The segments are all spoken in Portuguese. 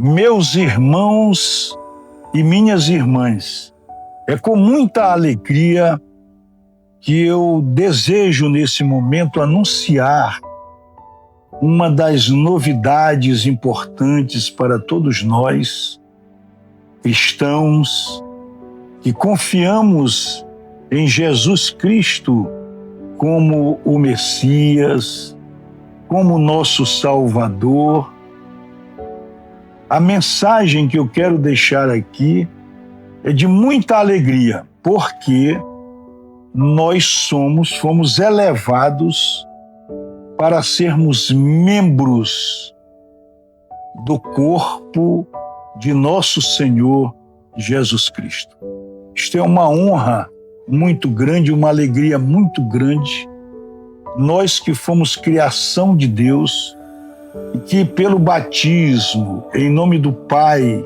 Meus irmãos e minhas irmãs, é com muita alegria que eu desejo nesse momento anunciar uma das novidades importantes para todos nós, cristãos, que confiamos em Jesus Cristo como o Messias, como nosso Salvador. A mensagem que eu quero deixar aqui é de muita alegria, porque nós fomos elevados para sermos membros do corpo de nosso Senhor Jesus Cristo. Isto é uma honra muito grande, uma alegria muito grande. Nós que fomos criação de Deus e que pelo batismo, em nome do Pai,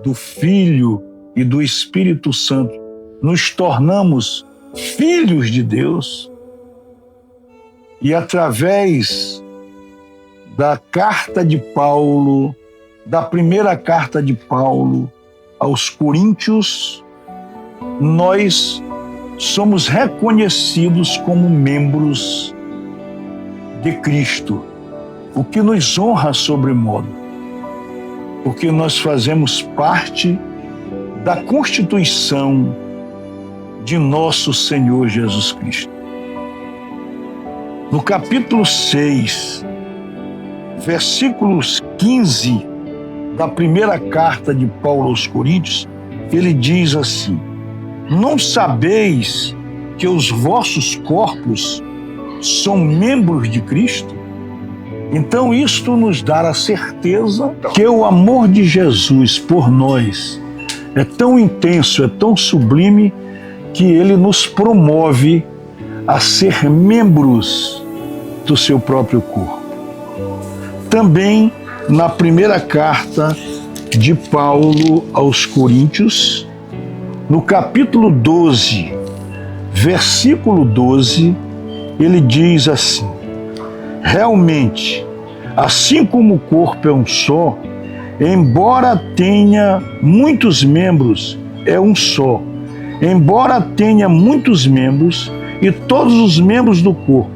do Filho e do Espírito Santo, nos tornamos filhos de Deus. E através da carta de Paulo, da primeira carta de Paulo aos Coríntios, nós somos reconhecidos como membros de Cristo, o que nos honra sobremodo, porque nós fazemos parte da constituição de nosso Senhor Jesus Cristo. No capítulo 6, versículos 15 da primeira carta de Paulo aos Coríntios, ele diz assim: não sabeis que os vossos corpos são membros de Cristo? Então isto nos dá a certeza que o amor de Jesus por nós é tão intenso, é tão sublime, que ele nos promove a ser membros do seu próprio corpo. Também na primeira carta de Paulo aos Coríntios, no capítulo 12, versículo 12, ele diz assim: realmente, assim como o corpo é um só, embora tenha muitos membros, é um só. Embora tenha muitos membros, e todos os membros do corpo,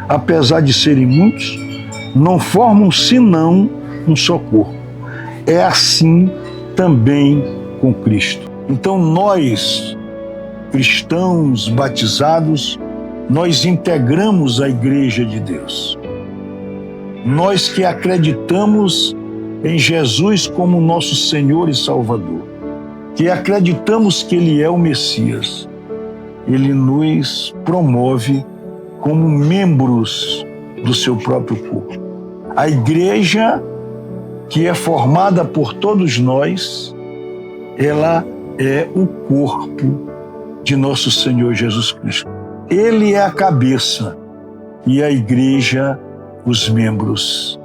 apesar de serem muitos, não formam senão um só corpo. É assim também com Cristo. Então nós, cristãos batizados, nós integramos a Igreja de Deus. Nós que acreditamos em Jesus como nosso Senhor e Salvador, que acreditamos que Ele é o Messias, Ele nos promove como membros do seu próprio corpo. A igreja, que é formada por todos nós, ela é o corpo de nosso Senhor Jesus Cristo. Ele é a cabeça e a igreja os membros.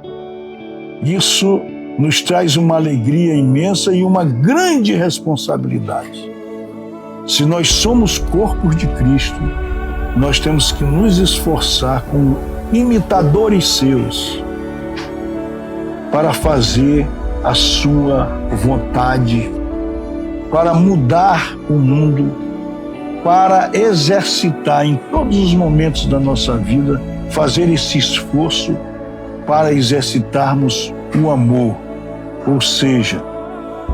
Isso nos traz uma alegria imensa e uma grande responsabilidade. Se nós somos corpos de Cristo, nós temos que nos esforçar como imitadores seus para fazer a sua vontade, para mudar o mundo, para exercitar em todos os momentos da nossa vida, fazer esse esforço para exercitarmos o amor, ou seja,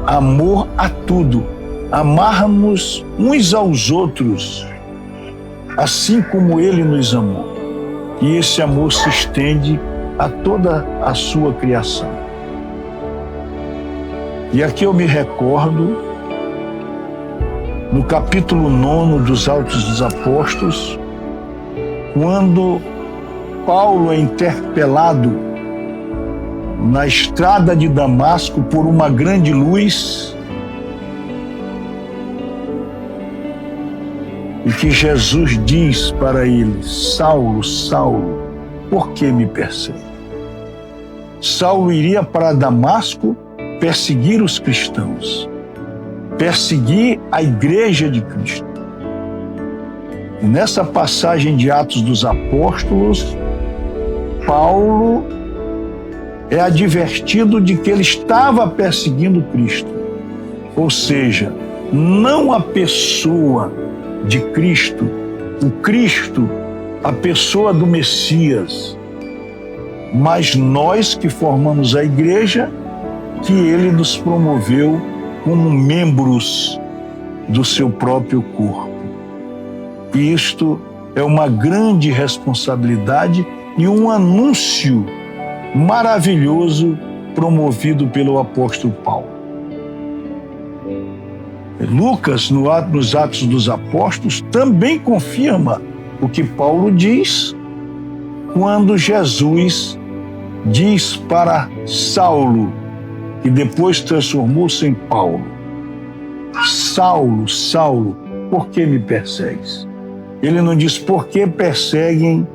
amor a tudo, amarmos uns aos outros, assim como Ele nos amou. E esse amor se estende a toda a sua criação. E aqui eu me recordo, no capítulo 9 dos Atos dos Apóstolos, quando Paulo é interpelado na estrada de Damasco por uma grande luz, e que Jesus diz para ele: Saulo, Saulo, por que me persegue? Saulo iria para Damasco perseguir os cristãos, perseguir a igreja de Cristo. E nessa passagem de Atos dos Apóstolos, Paulo é advertido de que ele estava perseguindo Cristo. Ou seja, não a pessoa de Cristo, o Cristo, a pessoa do Messias, mas nós que formamos a igreja, que ele nos promoveu como membros do seu próprio corpo. E isto é uma grande responsabilidade e um anúncio maravilhoso promovido pelo apóstolo Paulo. Lucas, nos Atos dos Apóstolos, também confirma o que Paulo diz quando Jesus diz para Saulo, que depois transformou-se em Paulo: Saulo, Saulo, por que me persegues? Ele não diz por que perseguem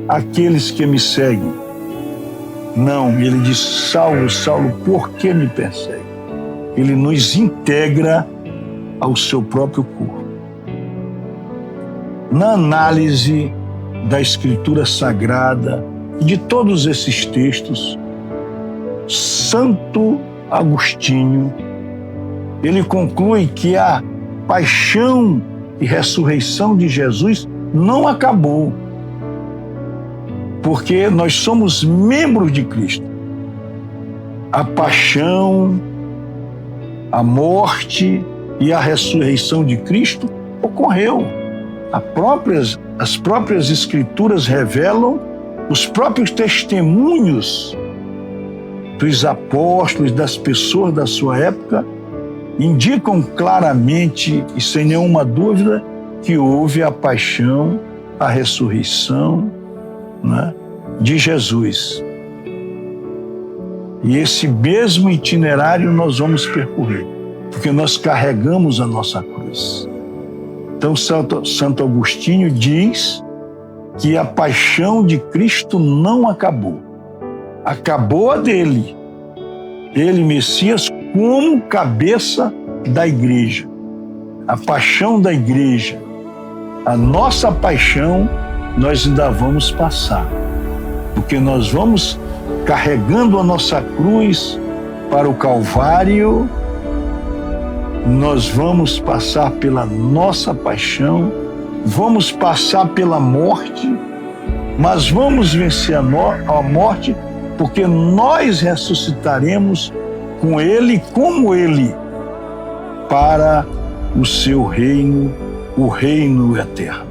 aqueles que me seguem. Não, ele diz: Saulo, Saulo, por que me persegue? Ele nos integra ao seu próprio corpo. Na análise da Escritura Sagrada, de todos esses textos, Santo Agostinho, ele conclui que a paixão e ressurreição de Jesus não acabou, porque nós somos membros de Cristo. A paixão, a morte e a ressurreição de Cristo ocorreu. As próprias Escrituras revelam, os próprios testemunhos dos apóstolos, das pessoas da sua época, indicam claramente e sem nenhuma dúvida que houve a paixão, a ressurreição, né, de Jesus. E esse mesmo itinerário nós vamos percorrer, porque nós carregamos a nossa cruz. Então, Santo Agostinho diz que a paixão de Cristo não acabou. Acabou a dele. Ele, Messias, como cabeça da igreja. A paixão da igreja, a nossa paixão, nós ainda vamos passar. Porque nós vamos carregando a nossa cruz para o Calvário, nós vamos passar pela nossa paixão, vamos passar pela morte, mas vamos vencer a morte, porque nós ressuscitaremos com Ele, como Ele, para o seu reino, o reino eterno.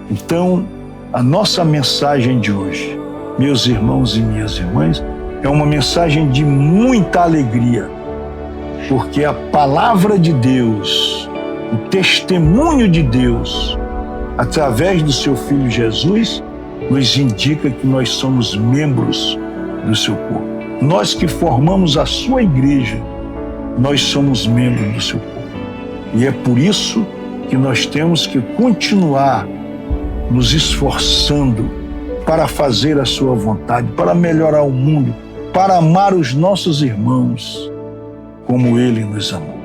Então, a nossa mensagem de hoje, meus irmãos e minhas irmãs, é uma mensagem de muita alegria, porque a palavra de Deus, o testemunho de Deus, através do seu Filho Jesus, nos indica que nós somos membros do seu corpo. Nós que formamos a sua igreja, nós somos membros do seu corpo. E é por isso que nós temos que continuar nos esforçando para fazer a sua vontade, para melhorar o mundo, para amar os nossos irmãos como Ele nos amou.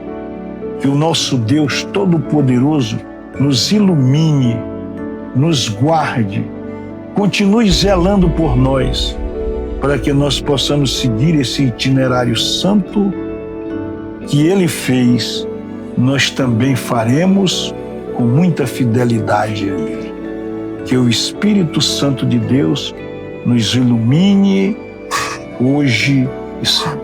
Que o nosso Deus Todo-Poderoso nos ilumine, nos guarde, continue zelando por nós, para que nós possamos seguir esse itinerário santo que Ele fez, nós também faremos com muita fidelidade a Ele. Que o Espírito Santo de Deus nos ilumine hoje e sempre.